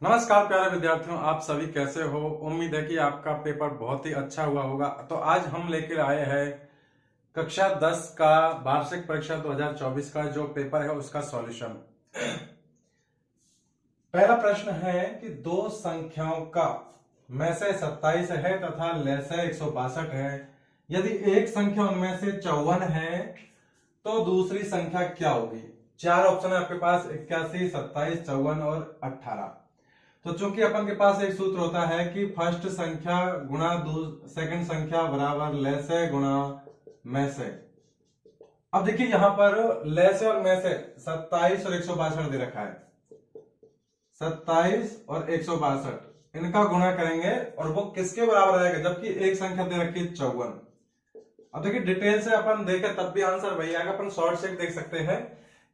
नमस्कार प्यारे विद्यार्थियों, आप सभी कैसे हो। उम्मीद है कि आपका पेपर बहुत ही अच्छा हुआ होगा। तो आज हम लेकर आए हैं कक्षा 10 का वार्षिक परीक्षा 2024 का जो पेपर है उसका सॉल्यूशन। पहला प्रश्न है कि दो संख्याओं का में से 27 है तथा लैसे 162 है। यदि एक संख्या उनमें से 54 है तो दूसरी संख्या क्या होगी। चार ऑप्शन है आपके पास, 81, 27, 54 और 18। तो चूंकि अपन के पास एक सूत्र होता है कि फर्स्ट संख्या गुणा सेकंड संख्या बराबर लैसे गुणा में से। अब देखिए यहां पर लैसे और में से 27 और 162 दे रखा है। 27 और 162 इनका गुणा करेंगे और वो किसके बराबर आएगा, जबकि एक संख्या दे रखी है 54। अब देखिए डिटेल से अपन देखें तब भी आंसर वही आएगा। अपन शॉर्ट से देख सकते हैं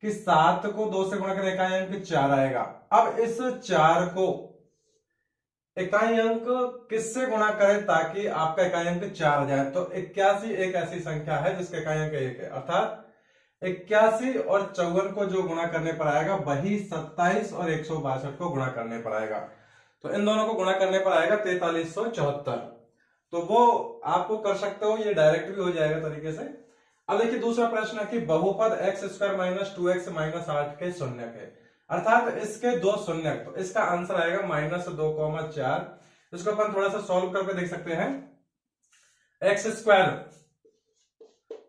कि 7 को 2 से गुणा करें इकाई अंक 4 आएगा। अब इस 4 को इकाई अंक किससे गुणा करें ताकि आपका इकाई अंक 4 आ जाए। तो 81 एक ऐसी संख्या है जिसका इकाई अंक 1 है, अर्थात 81 और 54 को जो गुणा करने पर आएगा वही 27 और 162 को गुणा करने पर आएगा। तो इन दोनों को गुणा करने पर आएगा 4374। तो वो आपको कर सकते हो, ये डायरेक्ट भी हो जाएगा तरीके से। अब देखिए दूसरा प्रश्न है कि बहुपद x square minus 2x minus 8 के शून्यक है, अर्थात इसके दो शून्यक। तो इसका आंसर आएगा -2,4। इसको अपन थोड़ा सा सॉल्व करके देख सकते हैं। X square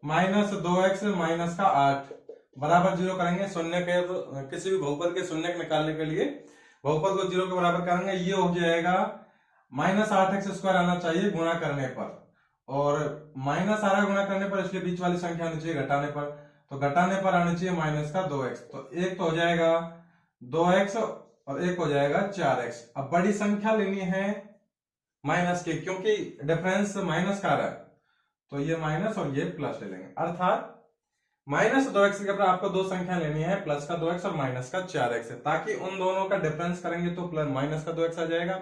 minus 2x minus का 8 बराबर 0 करेंगे। शून्य के तो किसी भी बहुपद के शून्यक निकालने के लिए बहुपद को 0 के बराबर करेंगे। ये हो जाएगा -8x स्क्वायर आना चाहिए गुणा करने पर, और माइनस आ रहा है गुणा करने पर, इसलिए बीच वाली संख्या आनी चाहिए घटाने पर। तो घटाने पर आना चाहिए माइनस का 2x। तो एक तो हो जाएगा 2x और एक हो जाएगा 4x। अब बड़ी संख्या लेनी है माइनस की, क्योंकि डिफरेंस माइनस का आ रहा है, तो ये माइनस और ये प्लस ले लेंगे। अर्थात -2x के ऊपर आपको दो संख्या लेनी है, प्लस का 2x और माइनस का 4x है, ताकि उन दोनों का डिफरेंस करेंगे तो प्लस माइनस का 2x आ जाएगा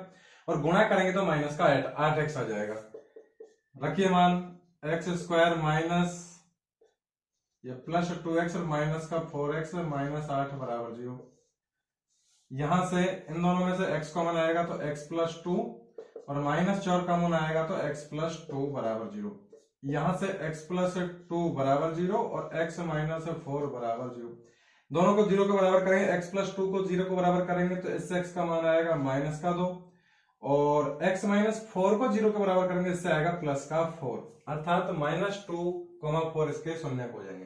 और गुणा करेंगे तो माइनस का 8x आ जाएगा। रखिए मान एक्स स्क्वायर माइनस ये प्लस 2x और माइनस का 4x माइनस 8 बराबर 0। यहां से इन दोनों में से x कॉमन आएगा तो x प्लस 2 और माइनस 4 कॉमन आएगा तो x प्लस 2 बराबर 0। यहां से x प्लस 2 बराबर 0 और x माइनस 4 बराबर 0। दोनों को 0 के बराबर करेंगे, x प्लस 2 को 0 के बराबर करेंगे तो इससे x का मान आएगा माइनस का 2 और x माइनस 4 को 0 के बराबर करेंगे, इससे आएगा प्लस का 4। अर्थात -2,4 इसके शून्य हो जाएंगे।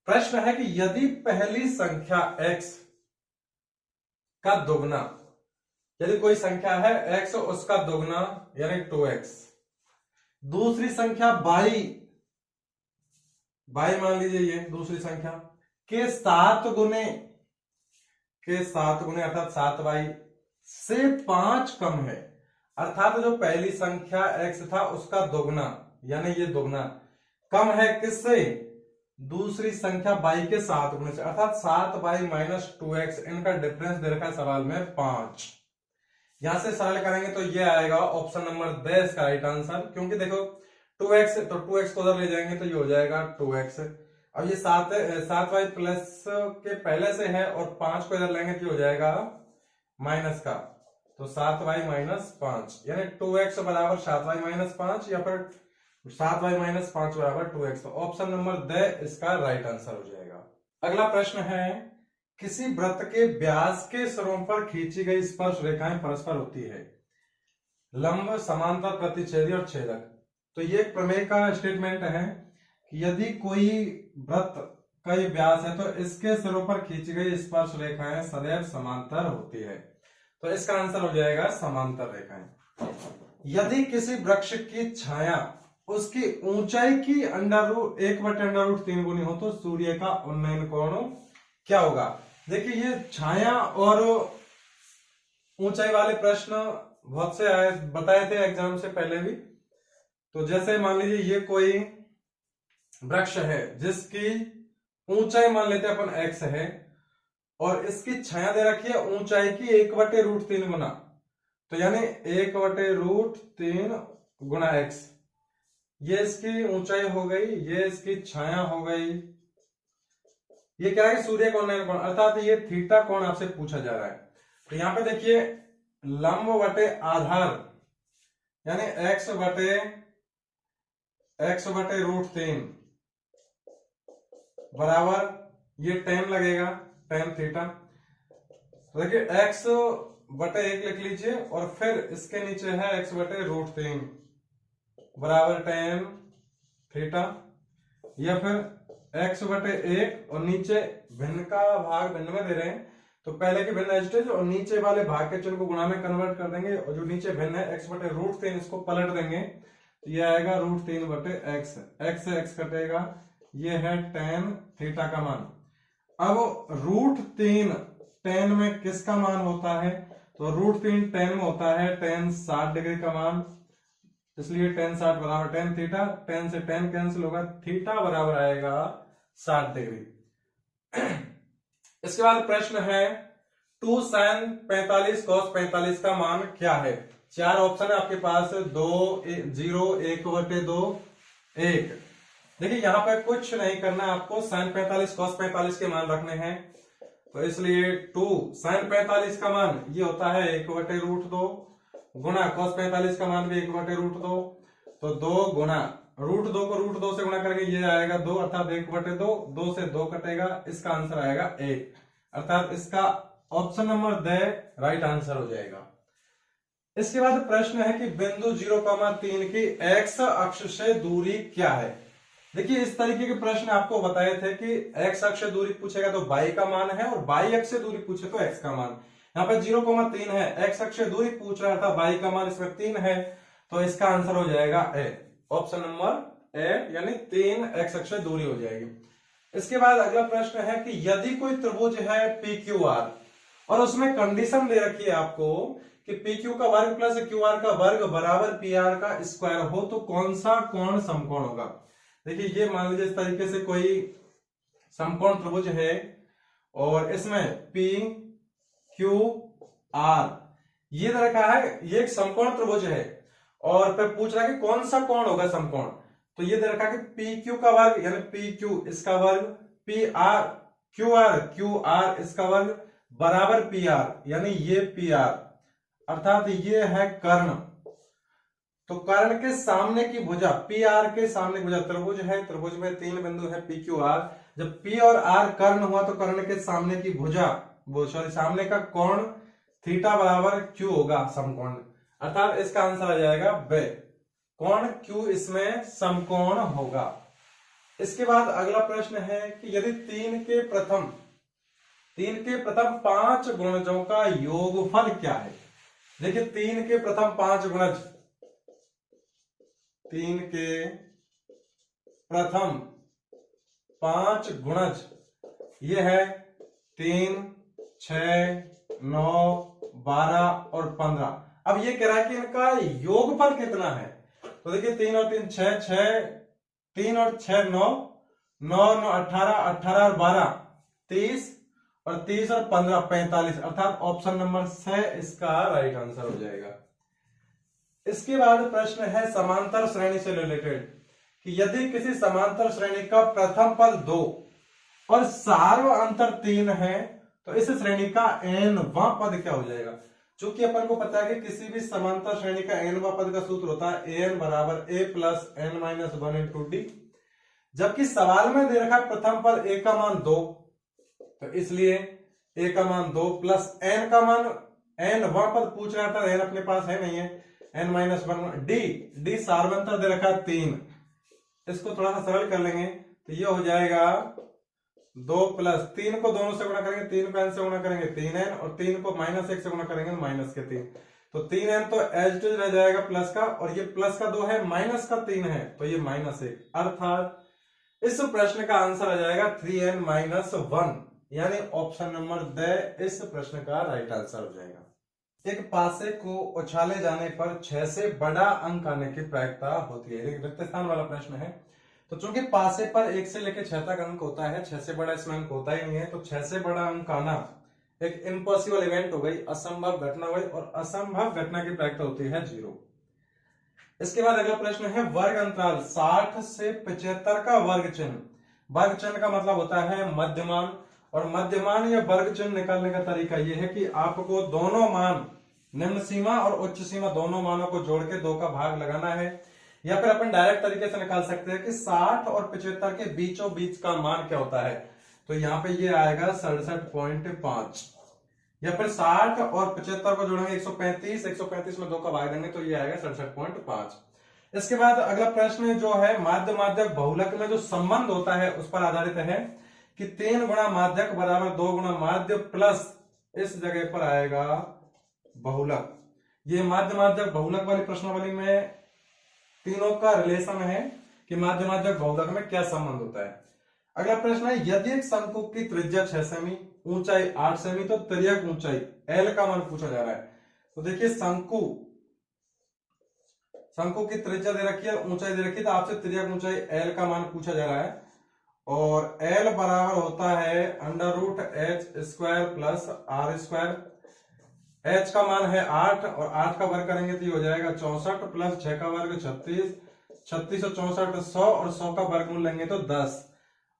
प्रश्न है कि यदि पहली संख्या x का दोगुना, यदि कोई संख्या है x उसका दोगुना यानी 2x, दूसरी संख्या y मान लीजिए ये दूसरी संख्या के 7 गुने अर्थात 7y से 5 कम है। अर्थात जो पहली संख्या x था उसका दोगुना यानी ये दोगुना कम है किससे, दूसरी संख्या y के 7 गुने से, अर्थात 7y माइनस 2x। इनका डिफरेंस दे रखा है सवाल में 5। यहां से सरल करेंगे तो ये आएगा ऑप्शन नंबर द इसका राइट आंसर, क्योंकि देखो 2x तो 2x को उधर ले जाएंगे तो ये हो जाएगा 2x। अब ये 7y प्लस के पहले से है और 5 को इधर लेंगे तो ये हो जाएगा माइनस का, तो 7y माइनस 5 यानी 2x बराबर 7y माइनस 5 या फिर 7y माइनस 5 बराबर 2x। तो ऑप्शन नंबर द इसका राइट आंसर हो जाएगा। अगला प्रश्न है किसी वृत्त के व्यास के सिरों पर खींची गई स्पर्श रेखाएं परस्पर होती है, लंब, समांतर, प्रतिच्छेदी और छेदक। तो ये एक प्रमेय का स्टेटमेंट है कि यदि कोई वृत्त का ये व्यास है तो इसके सिरों पर खींची गई स्पर्श रेखाएं सदैव समांतर होती है। तो इसका आंसर हो जाएगा समांतर रेखाएं। यदि किसी वृक्ष की छाया उसकी ऊंचाई की √1/√3 गुनी हो तो सूर्य का उन्नयन कोण क्या होगा। देखिए ये छाया और ऊंचाई वाले प्रश्न बहुत से आए, बताए थे एग्जाम से पहले भी। तो जैसे मान लीजिए ये कोई वृक्ष है जिसकी ऊंचाई मान लेते हैं अपन x है और इसकी छाया दे रखी है ऊंचाई की 1/√3 गुना, तो यानी 1/√3 गुना x। ये इसकी ऊंचाई हो गई, ये इसकी छाया हो गई। ये क्या है, सूर्य कोण, अर्थात ये थीटा कोण आपसे पूछा जा रहा है। तो यहां पे देखिए लंब बटे आधार यानी x बटे √3 बराबर ये tan लगेगा, tan थीटा। तो देखिए x बटे 1 लिख लीजिए और फिर इसके नीचे है x बटे √3 बराबर tan थीटा, या फिर x बटे 1 और नीचे भिन्न का भाग भिन्न में दे रहे हैं तो पहले के भिन्न एज और नीचे वाले भाग के चिन्ह को गुणा में कन्वर्ट कर देंगे और जो नीचे भिन्न है x बटे √3 इसको पलट देंगे तो ये आएगा √3 बटे x, x से x कटेगा, ये है tan थीटा का मान। अब √3 tan में किसका मान होता है, तो √3 tan में होता है tan 60 डिग्री का मान, इसलिए tan 60 बराबर tan थीटा, tan से tan कैंसिल होगा, थीटा बराबर आएगा 60 डिग्री। इसके बाद प्रश्न है 2 sin 45 cos 45 का मान क्या है। चार ऑप्शन है आपके पास, 2 0 1 बटे 2 1। देखिए यहां पर कुछ नहीं करना, आपको sin 45 cos 45 के मान रखने हैं, तो इसलिए 2 sin 45 का मान ये होता है 1 बटे √2 गुणा cos 45 का मान भी 1 बटे √2, तो 2 गुणा √2 को √2 से गुणा करके ये आएगा 2 अर्थात 1 बटे 2, 2 से 2 कटेगा, इसका आंसर आएगा 1, अर्थात इसका option number the right answer हो जाएगा। इसके बाद प्रश्न है कि बिंदु 0,3 की x अक्ष से दूरी क्या है। देखिए इस तरीके के प्रश्न आपको बताए थे कि x अक्ष से दूरी पूछेगा तो y का मान है और y अक्ष से दूरी पूछे तो x का मान। यहाँ पे 0,3 है, x अक्ष से दूरी पूछ रहा था, y का मान इसमें 3 है, तो इसका आंसर हो जाएगा ए, ऑप्शन नंबर ए, यानी 3 x अक्ष से दूरी हो जाएगी। इसके बाद अगला प्रश्न है कि यदि कोई त्रिभुज है PQR और उसमें कंडीशन दे रखी है आपको कि PQ का वर्ग प्लस QR का वर्ग बराबर PR का स्क्वायर हो तो कौन सा कोण समकोण होगा। देखिए ये मान लीजिए इस तरीके से कोई समकोण त्रिभुज है और इसमें PQR ये दे रखा है, ये एक समकोण त्रिभुज है और फिर पूछ रहा है कि कौन सा कोण होगा समकोण, तो ये दे रखा है कि PQ का वर्ग यानी PQ इसका वर्ग, QR इसका वर्ग बराबर PR यानी ये PR, अर्थात ये है कर्ण। तो कर्ण के सामने की भुजा, PR के सामने भुजा, त्रिभुज है, त्रिभुज में 3 बिंदु है PQR, जब P और R कर्ण हुआ तो कर्ण के सामने की भुजा, सॉरी सामने का कोण थीटा बराबर Q होगा समकोण, अर्थात इसका आंसर आ जाएगा बे, कोण Q इसमें समकोण होगा। इसके बाद अगला प्रश्न है कि यदि 3 के प्रथम 5 गुणजों का योगफल क्या है। देखिए 3 के प्रथम 5 गुणज, 3 के प्रथम 5 गुणज ये है 3 6 9 12 और 15। अब ये कह रहा है कि इनका योगफल कितना है, तो देखिए 3 और 3 6, 3 और 6 9, 9 9 18, 18 और 12 30 और 30 और 15 45, अर्थात ऑप्शन नंबर 6 इसका राइट आंसर हो जाएगा। इसके बाद प्रश्न है समांतर श्रेणी से रिलेटेड कि यदि किसी समांतर श्रेणी का प्रथम पद 2 और सार्व अंतर 3 है तो इस श्रेणी का nवां पद क्या हो जाएगा। चूंकि अपन को पता है कि किसी भी समांतर श्रेणी का nवां पद का सूत्र होता है an बराबर a plus n minus 1 into D, जबकि सवाल में दे रखा है प्रथम पद a का मान 2, तो इसलिए a का मान 2 प्लस n का मान, nवां पद पूछ रहा था, n अपने पास है नहीं है, n माइनस 1 डी सार्वंतर दे रखा है 3, इसको थोड़ा सा सरल कर लेंगे तो ये हो जाएगा 2 प्लस 3 को दोनों से गुणा करेंगे, 3 को n से गुणा करेंगे 3n और 3 को -1 से गुणा करेंगे माइनस के 3, तो 3n तो एज इट इज रह जाएगा प्लस का, और ये प्लस का 2 है, माइनस का 3 है तो ये -1, अर्थात इस प्रश्न का आंसर आ जाएगा 3n माइनस 1, यानी ऑप्शन नंबर द इस प्रश्न का राइट आंसर हो जाएगा। एक पासे को उछाले जाने पर 6 से बड़ा अंक आने की प्रायिकता होती है, रिक्त स्थान वाला प्रश्न है। तो चूंकि पासे पर 1 से लेकर 6 तक अंक होता है, 6 से बड़ा इसमें अंक होता ही नहीं है, तो 6 से बड़ा अंक आना एक इम्पॉसिबल इवेंट हो गई, असंभव घटना हुई, और असंभव घटना की प्रायिकता होती है 0। इसके बाद अगला प्रश्न है वर्ग अंतराल 60 से 75 का वर्ग चिन्ह। वर्ग चिन्ह का मतलब होता है मध्यमान, और मध्यमान या वर्ग चिन्ह निकालने का तरीका यह है कि आपको दोनों मान, निम्न सीमा और उच्च सीमा दोनों मानों को जोड़ के 2 का भाग लगाना है, या फिर अपन डायरेक्ट तरीके से निकाल सकते हैं कि 60 और 75 के बीचों बीच का मान क्या होता है। तो यहाँ पे ये आएगा 67.5, या फिर 60 और 75 को जोड़ेंगे 135 में 2 का भाग देंगे तो ये आएगा 67.5। इसके बाद अगला प्रश्न जो है माध्य माध्यक बहुलक में जो संबंध होता है उस पर आधारित है कि 3 गुणा माध्यक बराबर 2 गुणा माध्य प्लस इस जगह पर आएगा बहुलक। ये माध्य माध्यक बहुलक वाली प्रश्नावली में तीनों का रिलेशन है कि माध्य माध्यक बहुलक में क्या संबंध होता है। अगला प्रश्न है यदि एक शंकु की त्रिज्या 6 सेमी, ऊंचाई 8 सेमी, तो तिर्यक ऊंचाई L का मान पूछा जा रहा है। तो देखिए शंकु की त्रिज्या दे रखी है, ऊंचाई दे रखी है, तो आपसे तिर्यक ऊंचाई L का मान पूछा जा रहा है और L बराबर होता है √h² प्लस r²। h का मान है 8 और 8 का वर्ग करेंगे तो ये हो जाएगा 64 प्लस 6 का वर्ग 36, 36 और 64 100 और 100 का वर्गमूल लेंगे तो 10।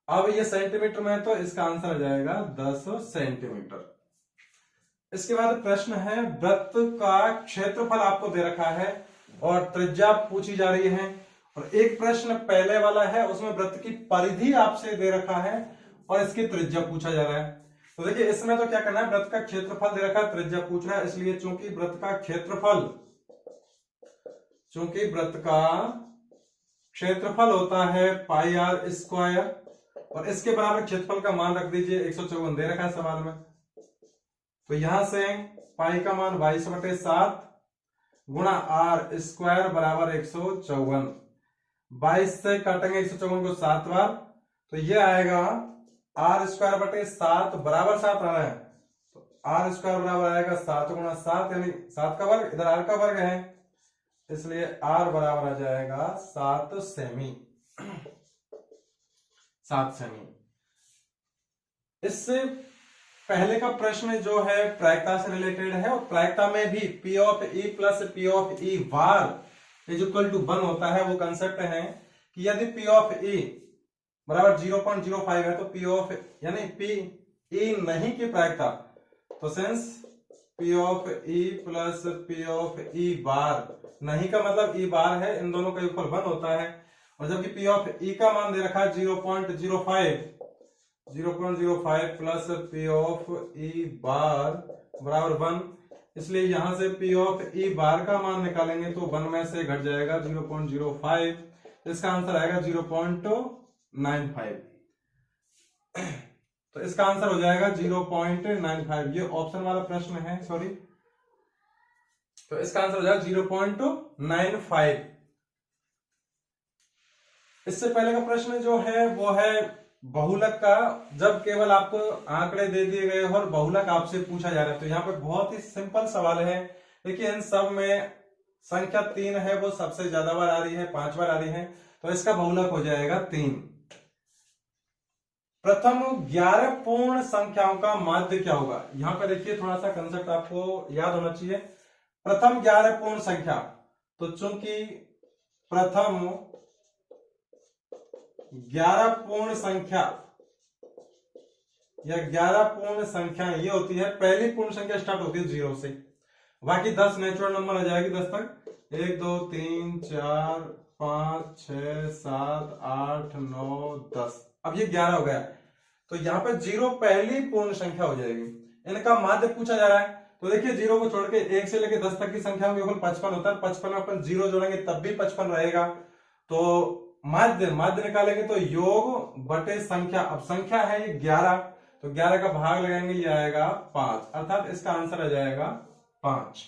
अब ये सेंटीमीटर में है तो इसका आंसर आ जाएगा 10 सेंटीमीटर। इसके बाद प्रश्न है वृत्त का क्षेत्रफल आपको दे रखा है और त्रिज्या पूछी जा रही है, और एक प्रश्न पहले वाला है उसमें वृत्त की परिधि आपसे दे रखा है और इसकी त्रिज्या पूछा जा रहा है। तो देखिए इसमें तो क्या करना है, वृत्त का क्षेत्रफल दे रखा है, त्रिज्या पूछ रहा है, इसलिए चूंकि वृत्त का क्षेत्रफल होता है πr² और इसके बराबर क्षेत्रफल का मान रख दीजिए 154 दे रखा है सवाल में। तो यहां से पाई का मान 22/7 गुणा r² बराबर 154, 22 से काटेंगे 154 को 7 बार तो ये आएगा r²/7 बराबर 7 आ रहा है, तो r² बराबर आएगा 7 गुणा 7 यानी 7 का वर्ग, इधर r का वर्ग है, इसलिए r बराबर आ जाएगा 7 सेमी। 7 सेमी। इससे पहले का प्रश्न जो है प्रायिकता से रिलेटेड है और प्रायिकता में भी P of E plus P of E bar is equal to 1 होता है। वो कंसेप्ट है कि यदि P ऑफ E बराबर 0.05 है तो P ऑफ यानी P E नहीं की प्रायिकता, तो sense P of E plus P of E बार नहीं का मतलब E बार है, इन दोनों का योग 1 होता है। और जबकि P ऑफ E का मान दे रखा है 0.05 प्लस P ऑफ E बार बराबर 1, इसलिए यहां से P ऑफ E बार का मान निकालेंगे तो 1 में से घट जाएगा 0.05, इसका आंसर आएगा 0.95। तो इसका आंसर हो जाएगा 0.95। ये ऑप्शन वाला प्रश्न है, सॉरी, तो इसका आंसर हो जाएगा 0.95। इससे पहले का प्रश्न जो है वो है बहुलक का, जब केवल आपको आंकड़े दे दिए गए और बहुलक आपसे पूछा जा रहा है। तो यहाँ पे बहुत ही सिंपल सवाल है। देखिए इन सब में संख्या 3 है, वो सबसे ज्यादा बार आ रही है, 5 बार आ रही है, तो इसका बहुलक हो जाएगा 3। प्रथम 11 पूर्ण संख्याओं का माध्य क्या होगा। यहां पे देखिए थोड़ा सा कंसेप्ट आपको याद होना चाहिए। प्रथम 11 पूर्ण संख्या, तो चूंकि प्रथम 11 पूर्ण संख्या या 11 पूर्ण संख्या ये होती है, पहली पूर्ण संख्या स्टार्ट होती है 0 से, बाकी 10 नेचुरल नंबर आ जाएगी 10 तक, 1 2 3 4 5 6 7 8 9 10। अब ये 11 हो गया, तो यहाँ पे 0 पहली पूर्ण संख्या हो जाएगी। इनका माध्य पूछा जा रहा है, तो देखिए 0 को छोड़ के 1 से लेके 10 तक की संख्या में 55 होता है, 55 में अपन 0 जोड़ेंगे तब भी 55 रहेगा। तो माध्य निकालेंगे तो योग बटे संख्या, अब संख्या है ये 11, तो 11 का भाग लगाएंगे ये आएगा 5, अर्थात इसका आंसर आ जाएगा 5।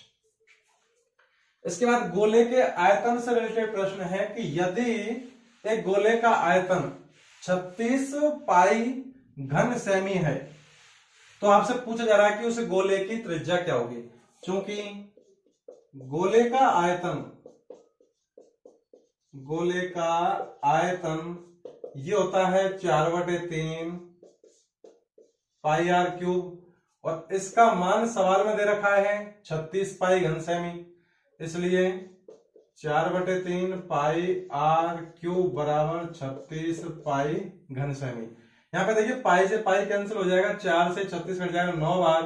इसके बाद गोले के आयतन से रिलेटेड प्रश्न है कि यदि एक गोले का आयतन 36 पाई घन सेमी है तो आपसे पूछा जा रहा है कि उस गोले की त्रिज्या क्या होगी। चूंकि गोले का आयतन ये होता है 4/3 पाई r क्यूब, और इसका मान सवाल में दे रखा है 36 पाई घन सेमी, इसलिए 4/3 पाई r क्यूब बराबर 36 पाई घन सेमी। यहाँ पे देखिए पाई से पाई कैंसिल हो जाएगा, 4 से 36 कट जाएगा 9 बार,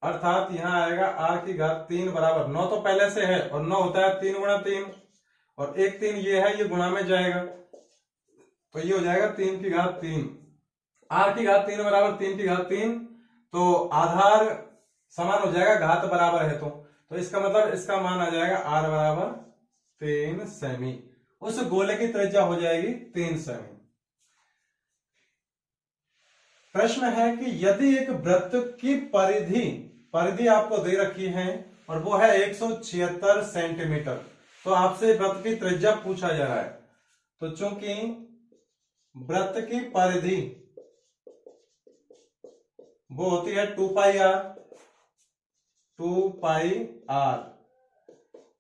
अर्थात यहाँ आएगा r की घात 3 बराबर 9 तो पहले से है और 9 होता है 3 गुणा 3 और 1 3 ये है, ये गुणा में जाएगा तो ये हो जाएगा 3 की घात 3। r की घात 3 बराबर 3 की घात 3, तो आधार समान हो जाएगा, घात बराबर है तो इसका मतलब इसका मान आ जाएगा r बराबर 3 सेमी। उस गोले की त्रिज्या हो जाएगी 3 सेमी। प्रश्न है कि यदि एक वृत्त की परिधि आपको दे रखी है और वो है 176 सेंटीमीटर, तो आपसे वृत्त की त्रिज्या पूछा जा रहा है। तो चूंकि वृत्त की परिधि वो होती है 2 पाई आर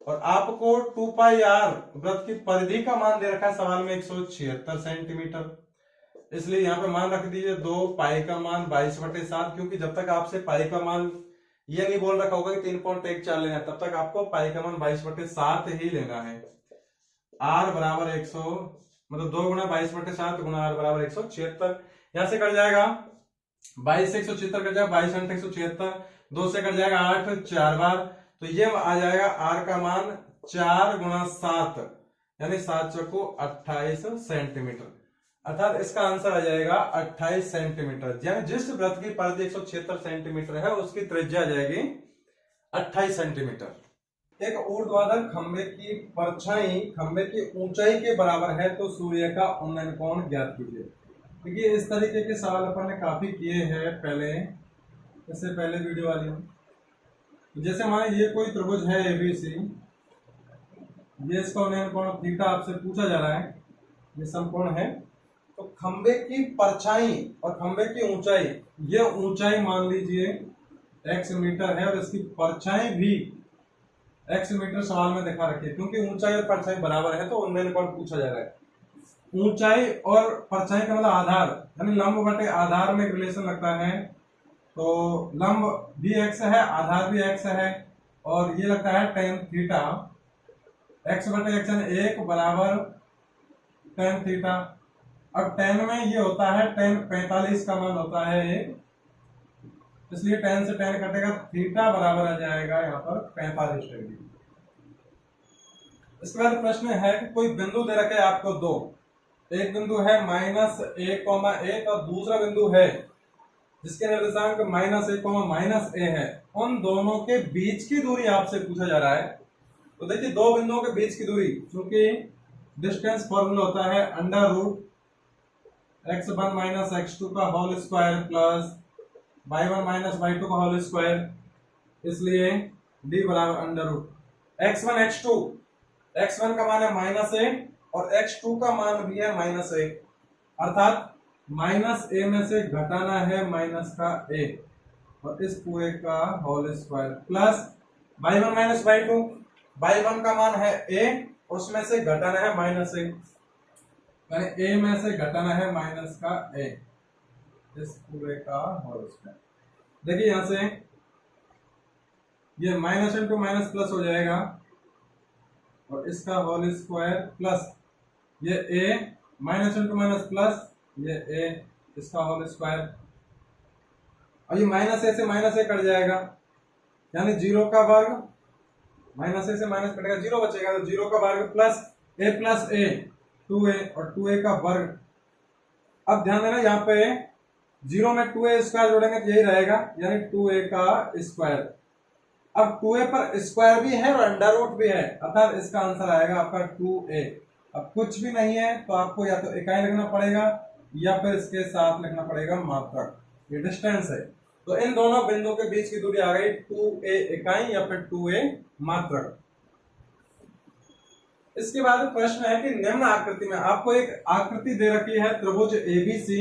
और आपको 2 पाई आर वृत्त की परिधि का मान दे रखा है सवाल में 176 सेंटीमीटर, इसलिए यहां पे मान रख दीजिए 2 पाई का मान 22/7, क्योंकि जब तक आपसे पाई का मान ये नहीं बोल रखा होगा कि 3.14 लेना है, तब तक आपको पाई का मान 22/7 ही लेना है। r बराबर 100 मतलब 2 गुणा 22/7 गुणा r बराबर 176। यहां से कट जाएगा 22 से 176 कट जाएगा, 22 × 176, 2 से कट जाएगा 8 4 बार, तो ये आ जाएगा r का मान 4 गुणा 7 यानी 7 चौको 28 सेंटीमीटर, अर्थात इसका आंसर आ जाएगा 28 सेंटीमीटर। यानी जिस वृत्त की परिधि 176 सेंटीमीटर है उसकी त्रिज्या आ जाएगी 28 सेंटीमीटर। एक ऊर्ध्वाधर खंबे की परछाई खंबे की ऊंचाई के बराबर है तो सूर्य का उन्नयन कोण ज्ञात कीजिए। देखिए इस तरीके के सवाल अपन ने काफी किए हैं पहले, इससे पहले वीडियो वाली में। जैसे हमारे ये कोई त्रिभुज है एबीसी, ये इसका उन्नयन कोण थीटा आपसे पूछा जा रहा है, ये समकोण है, तो खंबे की परछाई और खंबे की ऊंचाई, ये ऊंचाई मान लीजिए x मीटर है और इसकी परछाई भी x मीटर सवाल में दिखा रखी है, क्योंकि ऊंचाई और परछाई बराबर है तो उन्नयन कोण पूछा जा रहा है। ऊंचाई और परछाई का मतलब आधार यानी लंब बटे आधार में एक रिलेशन लगता है, तो लंब भी x है आधार भी x है और ये लगता है tan थीटा, x बटे x यानी 1 बराबर tan थीटा। अब tan में ये होता है tan 45 का मान होता है 1, इसलिए tan से tan कटेगा, थीटा बराबर आ जाएगा यहाँ पर 45 डिग्री। इसके बाद प्रश्न है कि कोई बिंदु दे रखे आपको दो, एक बिंदु है -a,1 और दूसरा बिंदु है जिसके निर्देशांक -a, -a है। उन दोनों के बीच की दूरी आपसे पूछा जा रहा है। तो देखिए दो बिंदुओं के बीच की दूरी, क्योंकि डिस्टेंस फॉर्मूला होता है √x1 - x2 का whole square plus y1 - y2 का होल स्क्वायर, इसलिए d बराबर √x1 x2, x1 का मान है -a और x2 का मान भी है -a, अर्थात -a में से घटाना है माइनस का a और इस पूरे का whole square plus y1 - y2, y1 का मान है a उसमें से घटाना है -a, यानी a में से घटाना है माइनस का a, इस पूरे का होल स्क्वायर। देखिए यहां से ये माइनस इंटू माइनस प्लस हो जाएगा और इसका होल स्क्वायर प्लस ये a minus into minus plus ये a इसका होल स्क्वायर, और ये -a से -a कट जाएगा यानी 0 का वर्ग, -a से माइनस कटेगा 0 बचेगा, तो 0 का वर्ग प्लस a 2a और 2a का वर्ग। अब ध्यान देना यहाँ पे 0 में 2a स्क्वायर जोड़ेंगे तो यही रहेगा यानी 2a का स्क्वायर। अब 2a पर स्क्वायर भी है और अंडर रूट भी है, अर्थात इसका आंसर आएगा आपका 2a। अब कुछ भी नहीं है तो आपको या तो इकाई लिखना पड़ेगा या फिर इसके साथ लिखना पड़ेगा मात्रक, ये डिस्टेंस है। तो इन दोनों बिंदुओं के बीच की दूरी आ गई 2a इकाई या फिर 2a मात्रक। इसके बाद प्रश्न है कि निम्न आकृति में आपको एक आकृति दे रखी है त्रिभुज एबीसी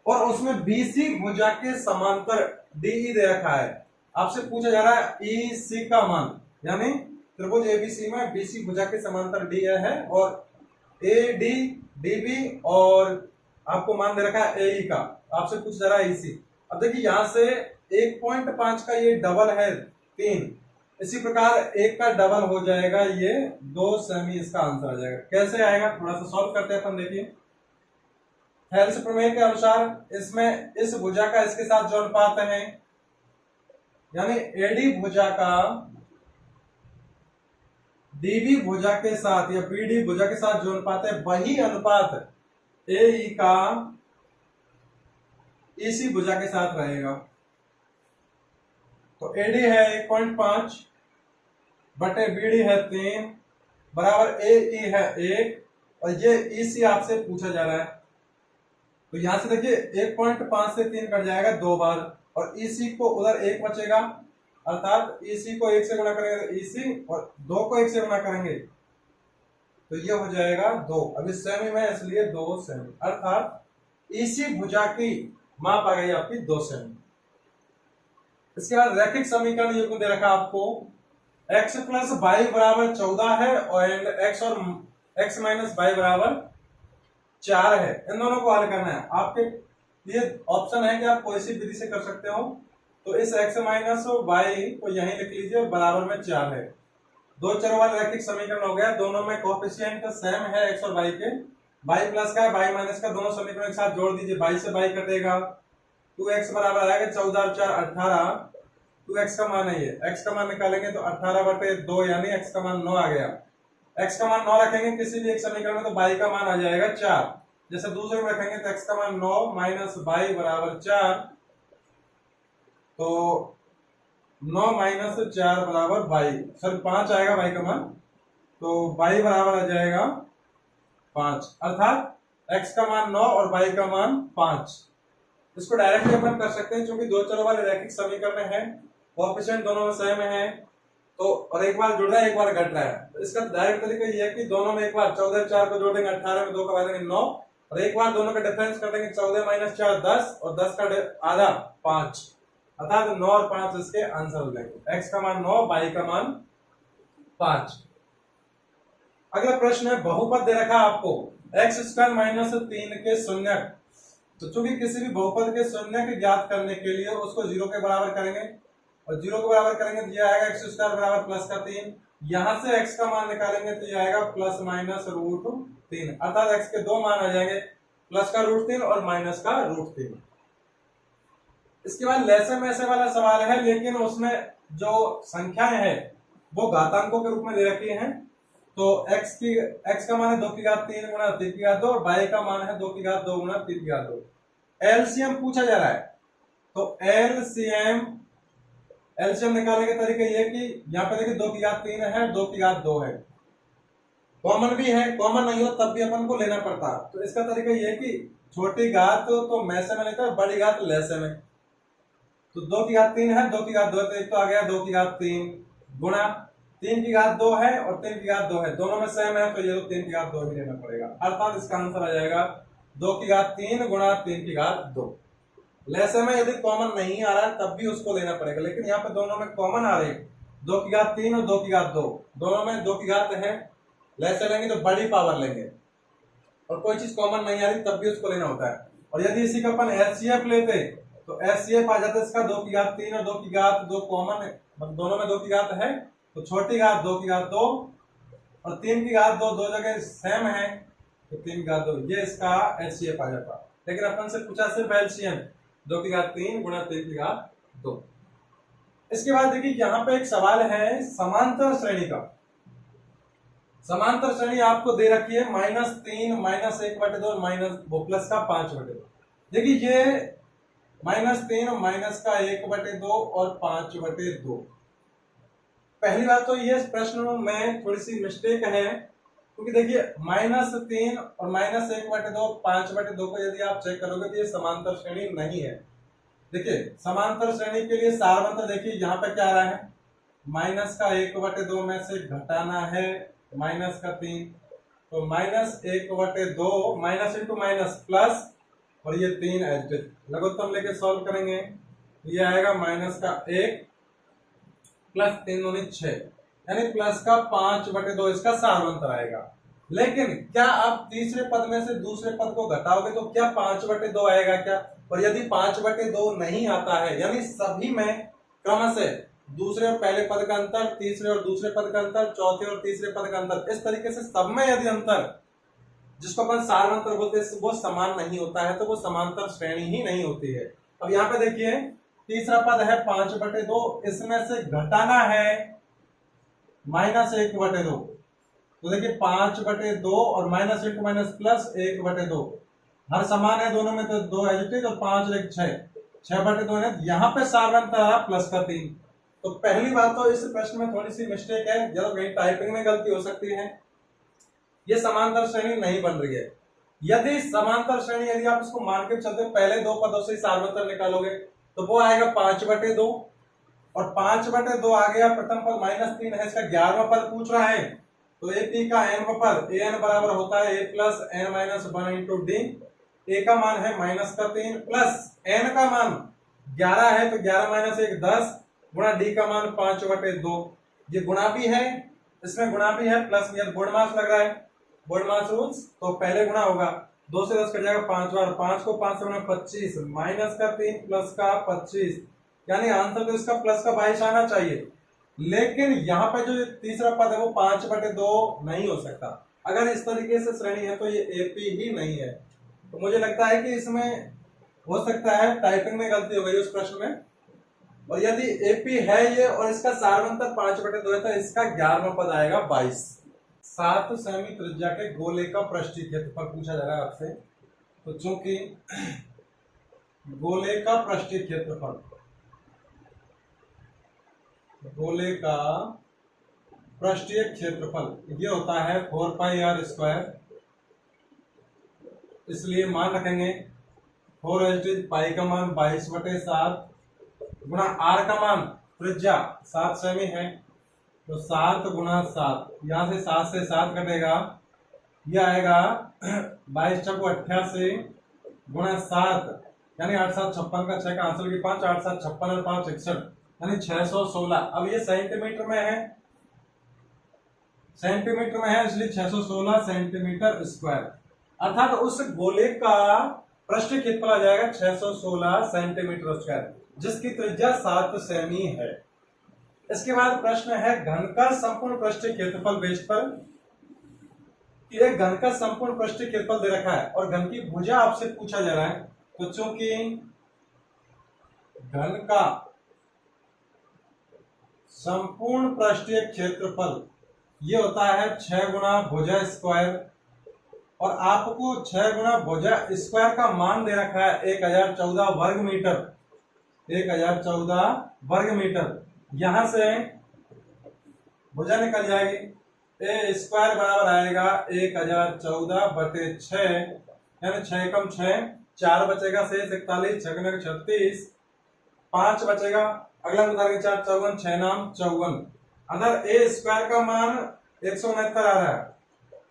और उसमें BC भुजा के समांतर DE दे रखा है। आपसे पूछा जा रहा है EC का मान, यानी त्रिभुज एबीसी में BC भुजा के समांतर DE है और AD DB और आपको मान दे रखा है AE का, आपसे पूछा जा रहा है EC। अब देखिए यहां से 1.5 का ये डबल है 3, इसी प्रकार 1 का डबल हो जाएगा ये 2 सेमी, इसका आंसर आ जाएगा। कैसे आएगा थोड़ा सा सॉल्व करते हैं अपन। देखिए थेल्स प्रमेय के अनुसार इसमें इस भुजा का इसके साथ जो अनुपात है, यानी एडी भुजा का डीबी भुजा के साथ या बीडी भुजा के साथ जो अनुपात है, वही अनुपात एई का इसी भुजा के साथ रहेगा। तो एडी है 1.5 बटे बीडी है 3 बराबर एई है 1, और ये ईसी आपसे पूछा जा रहा है। तो यहां से देखिए 1.5 से 3 कट जाएगा 2 बार, और ईसी को उधर 1 बचेगा, अर्थात ईसी को 1 से गुणा करेंगे तो ईसी, और 2 को 1 से गुणा करेंगे तो ये हो जाएगा 2। अभी सेमी में इसलिए 2 सेमी, अर्थात ईसी भुजा की माप आ गई आपकी 2 सेमी। इसके बाद रैखिक समीकरण युग्म दे रखा आपको, x प्लस वाई बराबर 14 है और x माइनस वाई बराबर 4 है। इन दोनों को हल करना है। आपके लिए ऑप्शन है कि आप कोई सी विधि से कर सकते हो। तो इस x माइनस वाई को यहीं लिख लीजिए, बराबर में 4 है। दो चरों वाला रैखिक समीकरण हो गया, दोनों में कोएफिशिएंट सेम है x और y के। y प्लस का y माइनस का दोनों समीकरण एक साथ जोड़ दीजिए, y से y कटेगा, 2x बराबर आएगा 14 और 4 18। 2x का मान है ये, x का मान निकालेंगे तो 18 बटे 2 यानी x का मान 9 आ गया। x का मान 9 रखेंगे किसी भी एक समीकरण में तो y का मान आ जाएगा 4। जैसे दूसरे में रखेंगे तो x का मान 9 माइनस y बराबर 4, तो 9 माइनस 4 बराबर y, सर 5 आएगा y का मान, तो y बराबर आ जाएगा 5, अर्थात x का मान 9 और y का मान 5। इसको डायरेक्टली अपन कर सकते हैं क्योंकि दो चरों वाले रैखिक समीकरण है, कोएफिशिएंट दोनों में सेम है, तो और एक बार जुड़ रहा है एक बार घट रहा है। तो इसका डायरेक्ट तरीका ये है कि दोनों में एक बार 14 4 को जोड़ देंगे, 18 में 2 का भाग देंगे 9, और एक बार दोनों का डिफरेंस कर देंगे, 14 माइनस 4 10, और 10 का आधा 5, अर्थात 9 और 5 इसके आंसर हो जाएंगे। x का मान 9, y का मान 5। अगला प्रश्न है, बहुपद दे रखा आपको x स्क्वायर माइनस 3 के शून्यक। तो चूंकि किसी भी बहुपद के शून्यक ज्ञात करने के लिए उसको 0 के बराबर करेंगे, और 0 के बराबर करेंगे तो ये आएगा x स्क्वायर बराबर प्लस का 3। यहां से x का मान निकालेंगे तो ये आएगा प्लस माइनस रूट 3, अर्थात x के दो मान आ जाएंगे, प्लस का रूट 3 और माइनस का रूट 3। इसके बाद लैसे मैसे वाला सवाल है, लेकिन उसमें जो संख्याएं हैं वो घातांकों के रूप में दे रखी हैं। तो x का मान है 2 की घात 3 गुणा 3 की घात 2, और y का मान है 2 की घात 2 गुणा 3 की घात 2। एलसीएम पूछा जा रहा है, तो एलसीएम निकालने के तरीके ये कि यहाँ पे देखिए 2 की घात 3 है, 2 की घात 2 है, कॉमन भी है, कॉमन नहीं हो तब भी अपन को लेना पड़ता। तो इसका तरीका ये कि छोटी घात तो मैसे में लेते हैं, बड़ी घात लैसे में। तो 2 की घात 3 है, 2 की घात 2 है, तो एक तो आ गया 2 की घात 3 गुणा 3 की घात 2 है और 3 की घात 2 है, दोनों में सेम है, तो ये तो 3 की घात 2 ही लेना पड़ेगा, अर्थात इसका आंसर आ जाएगा 2 की घात 3 गुणा 3 की घात 2। लैसे में यदि कॉमन नहीं आ रहा है तब भी उसको लेना पड़ेगा, लेकिन यहाँ पे दोनों में कॉमन आ रहे हैं, 2 की घात 3 और 2 की घात 2, दोनों में 2 की घात है, लैसे लेंगे तो बड़ी पावर लेंगे, और कोई चीज कॉमन नहीं आ रही तब भी उसको लेना होता है। और यदि इसी का अपन एचसीएफ लेते तो एचसीएफ आ जाता है इसका 2 की घात 3 और 2 की घात 2 कॉमन है, मतलब दोनों में 2 की घात है, तो छोटी घात 2 की घात 2 और 3 की घात 2 दो जगह सेम है, तो 3 की घात 2, ये इसका एचसीएफ आ जाता। लेकिन अपन से पूछा सिर्फ एलसीएम, 2 की घात 3 गुणा 3 की घात 2। इसके बाद देखिए यहाँ पे एक सवाल है समांतर श्रेणी का। समांतर श्रेणी आपको दे रखी है -3 -1/2 माइनस वो प्लस का 5/2। देखिए ये -3 माइनस का 1/2 और 5/2। पहली बात तो ये प्रश्न में थोड़ी सी मिस्टेक है, क्योंकि देखिए -3 और -1/2 5/2 को यदि आप चेक करोगे तो ये समांतर श्रेणी नहीं है। देखिए समांतर श्रेणी के लिए सार मंत्र देखिए यहाँ पे क्या आ रहा है, माइनस का 1/2 में से घटाना है माइनस का 3, तो -1/2 माइनस इंटू माइनस प्लस, और ये 3 लघुत्तम लेके सॉल्व करेंगे, ये आएगा -1 प्लस 3 दूनी 6, यानी प्लस का 5/2 इसका सार मंत्र आएगा। लेकिन क्या आप तीसरे पद में से दूसरे पद को घटाओगे तो क्या 5/2 आएगा क्या? और यदि 5/2 नहीं आता है, यानी सभी में क्रम से दूसरे और पहले पद का अंतर, तीसरे और दूसरे पद का अंतर, चौथे और तीसरे पद का अंतर, इस तरीके से सब में यदि अंतर जिसको अपन सारवंतर बोलते हैं, वो समान नहीं होता है, तो वो समांतर श्रेणी ही नहीं होती है। अब यहाँ पे देखिए तीसरा पद है 5/2, इसमें से घटाना है -1/2। तो देखिए 5/2 और माइनस इंटू माइनस प्लस 1/2, हर समान है दोनों में, तो 2 एडिटिव और 5 और 1 6/2 है। यहाँ पे सारवंतर आया +3। तो पहली बात तो इस प्रश्न में थोड़ी सी मिस्टेक है, या तो कहीं टाइपिंग में गलती हो सकती है, ये समांतर श्रेणी नहीं बन रही है। यदि समांतर श्रेणी, यदि आप इसको मान के चलते पहले दो पदों से सारवंतर निकालोगे तो वो आएगा 5/2, और 5/2 आ गया, प्रथम पद -3 है, इसका 11वां पद पूछ रहा है, तो AP का nवां पद an बराबर होता है a plus n minus 1 into D. a का मान है -3 प्लस n का मान 11 है, तो 11 माइनस 1 10 गुणा d का मान 5/2। ये गुणा भी है, इसमें गुणा भी है, प्लस ये गुणमास लग रहा है, गुणमास रूल्स, तो पहले गुणा होगा, 2 से 10 कट जाएगा 5 बार, 5 को 5 से गुणा 25, माइनस का 3 प्लस का 25, यानी आंसर तो इसका प्लस का 22 आना चाहिए। लेकिन यहाँ पे जो तीसरा पद है वो 5/2 नहीं हो सकता। अगर इस तरीके से श्रेणी है तो ये AP ही नहीं है। तो मुझे लगता है कि इसमें हो सकता है टाइपिंग में गलती हो गई उस प्रश्न में, और यदि AP है ये और इसका सारवंतर 5/2 है, तो इसका 11वां पद आएगा 22। 7 सेमी त्रिज्या के गोले का पृष्ठीय क्षेत्रफल पूछा जा रहा है आपसे। तो चूंकि गोले का पृष्ठीय क्षेत्रफल, गोले का पृष्ठीय क्षेत्रफल ये होता है 4πr², इसलिए मान रखेंगे 4 पाई का मान 22/7 गुणा r का मान, त्रिज्या 7 सेमी है, तो 7 गुणा 7, यहां से 7 से 7 कटेगा, यह आएगा 22 × 88 गुणा 7, यानी 8 7 56 का 6 का आंसर की 5, 8 7 56 और 5 61, यानी 616। अब ये सेंटीमीटर में है, सेंटीमीटर में है, इसलिए 616 सेंटीमीटर स्क्वायर, अर्थात उस गोले का पृष्ठीय क्षेत्रफल आ जाएगा 616 सेंटीमीटर स्क्वायर, जिसकी त्रिज्या 7 सेमी है। इसके बाद प्रश्न है घन का संपूर्ण पृष्ठीय क्षेत्रफल बेस पर। एक घन का संपूर्ण पृष्ठीय क्षेत्रफल दे रखा है और घन की भुजा आपसे पूछा जा रहा है, तो चूंकि घन का संपूर्ण पृष्ठीय क्षेत्रफल ये होता है 6 गुणा भुजा स्क्वायर, और आपको 6 गुणा भुजा स्क्वायर का मान दे रखा है 1014 वर्ग मीटर, 1014 वर्ग मीटर। यहां से भुजा निकल जाएगी, ए स्क्वायर बराबर आएगा 1014/6, यानी 6 कम 6 4 बचेगा, से 41 6 36 5 बचेगा, अगला उदाहरण 4 54 6 नाम 54। अगर ए स्क्वायर का मान 169 आ रहा है,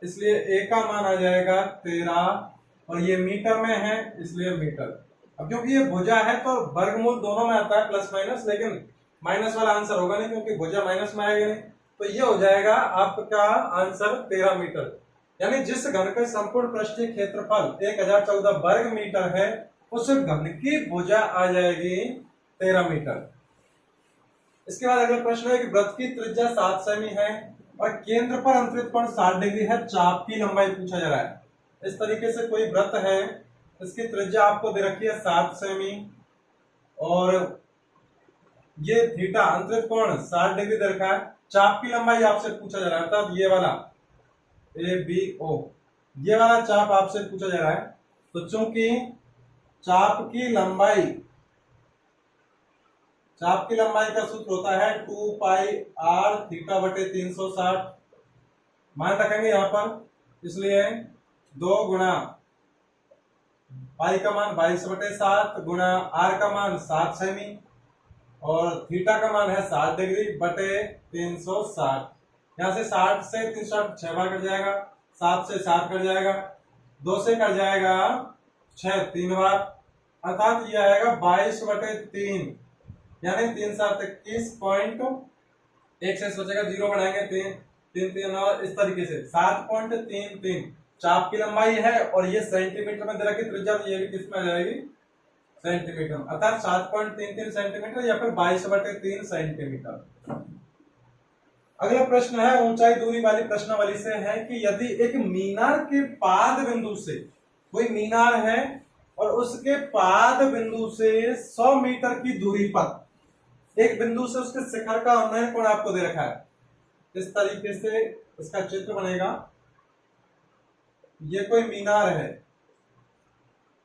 इसलिए ए का मान आ जाएगा 13, और ये मीटर में है इसलिए मीटर। अब क्योंकि ये भुजा है तो वर्गमूल दोनों में आता है प्लस माइनस, लेकिन माइनस वाला आंसर होगा नहीं क्योंकि भुजा माइनस में आएगा नहीं, तो ये हो जाएगा आपका आंसर 13 मीटर। यानी जिस घन का संपूर्ण पृष्ठीय क्षेत्रफल 1014 वर्ग मीटर है, उस घन की भुजा आ जाएगी 13 मीटर। इसके बाद अगला प्रश्न है कि वृत्त की त्रिज्या 7 सेमी है और केंद्र पर अंतरित कोण 60 डिग्री है, चाप की लंबाई पूछा जा रहा है। इस तरीके से कोई वृत्त है, इसकी त्रिज्या आपको दे रखी है 7 सेमी, और ये थीटा अंतरित कोण 60 डिग्री दे रखा है, चाप की लंबाई आपसे पूछा जा रहा है, अर्थात ये वाला ABO, ये वाला चाप आपसे पूछा जा रहा है। तो चूंकि चाप की लंबाई का सूत्र होता है 2πr θ/360, मान रखेंगे यहां पर, इसलिए 2 गुणा पाई का मान 22/7 गुणा r का मान 7 सेमी, और थीटा का मान है 60 डिग्री बटे 360। यहां से 60 से 360 6 बार कट जाएगा, 7 से 7 कट जाएगा, 2 से कट जाएगा 6 3 बार, अर्थात ये आएगा 22/3, यानी 3 7 21 पॉइंट, एक से बचेगा 0 बढ़ाएंगे 3 3 3, और इस तरीके से 7.33 चाप की लंबाई है, और ये सेंटीमीटर में दे रखी त्रिज्या, तो ये भी किस में आ जाएगी सेंटीमीटर, अर्थात 7.33 सेंटीमीटर या फिर 22/3 सेंटीमीटर। अगला प्रश्न है ऊंचाई दूरी वाली प्रश्नावली से है कि यदि एक मीनार के पाद बिंदु से, कोई मीनार है और उसके पाद बिंदु से 100 मीटर की दूरी पर एक बिंदु से उसके शिखर का उन्नयन कोण आपको दे रखा है, इस तरीके से इसका चित्र बनेगा। ये कोई मीनार है,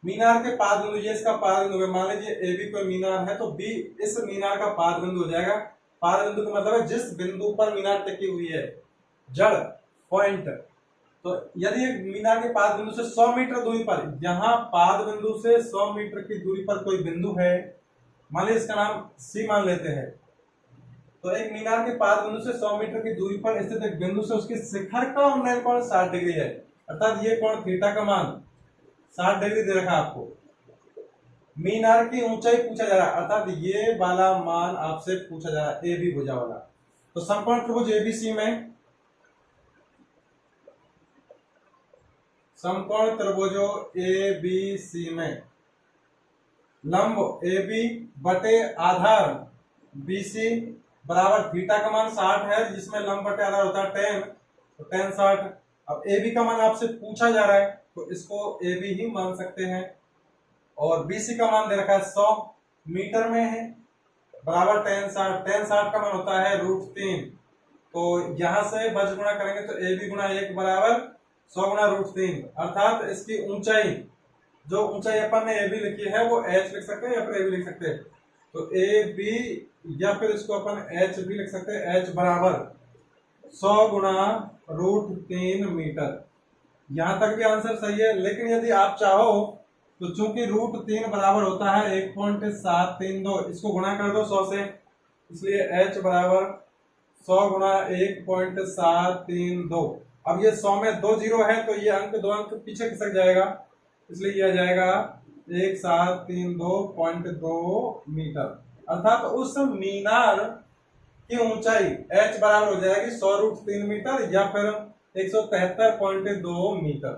मीनार के पाद बिंदु, ये इसका पाद बिंदु है। मान लीजिए ए बी कोई मीनार है तो बी इस मीनार का पाद बिंदु हो जाएगा। पाद बिंदु का मतलब है जिस बिंदु पर मीनार टिकी हुई है, जड़ पॉइंट। तो यदि एक मीनार के पाद बिंदु से 100 मीटर दूरी पर, यहाँ पाद बिंदु से 100 मीटर की दूरी पर कोई बिंदु है, मान लीजिए इसका नाम सी मान लेते हैं। तो एक मीनार के पाद बिंदु से 100 मीटर की दूरी पर स्थित एक बिंदु से उसके शिखर का उन्नयन कोण 60 डिग्री है, अर्थात ये कोण थीटा का मान 60 डिग्री दे रखा है आपको। मीनार की ऊंचाई पूछा जा रहा है, अर्थात ये वाला मान आपसे पूछा जा रहा है, ए बी भुजा वाला। तो समकोण त्रिभुज एबीसी में, समकोण त्रिभुजों एबीसी में लंब AB बटे आधार BC बराबर थीटा का मान 60 है, जिसमें लंब बटे आधार होता है 10, तो 10 60। अब AB का मान आपसे पूछा जा रहा है तो इसको AB ही मान सकते हैं, और BC का मान दे रखा है 100 मीटर में है, बराबर 10 60। 10 60 का मान होता है √3, तो यहां से बज गुणा करेंगे तो AB गुणा 1 बराबर 100 गुणा √3, अर्थात इसकी ऊंचाई, जो ऊंचाई अपन ने AB लिखी है वो H लिख सकते हैं या फिर AB लिख सकते हैं, तो AB या फिर इसको अपन H भी लिख सकते हैं। H बराबर 100 गुणा √3 मीटर। यहां तक भी आंसर सही है, लेकिन यदि आप चाहो तो चूंकि √3 बराबर होता है 1.732, इसको गुणा कर दो 100 से, इसलिए H बराबर 100 गुणा 1.732। अब ये 100 में 2 जीरो है तो ये अंक 2 अंक पीछे खिसक जाएगा, इसलिए यह जाएगा 1732.2 मीटर। अर्थात उस मीनार की ऊंचाई H बराबर हो जाएगी 100 √3 मीटर या फिर 173.2 मीटर।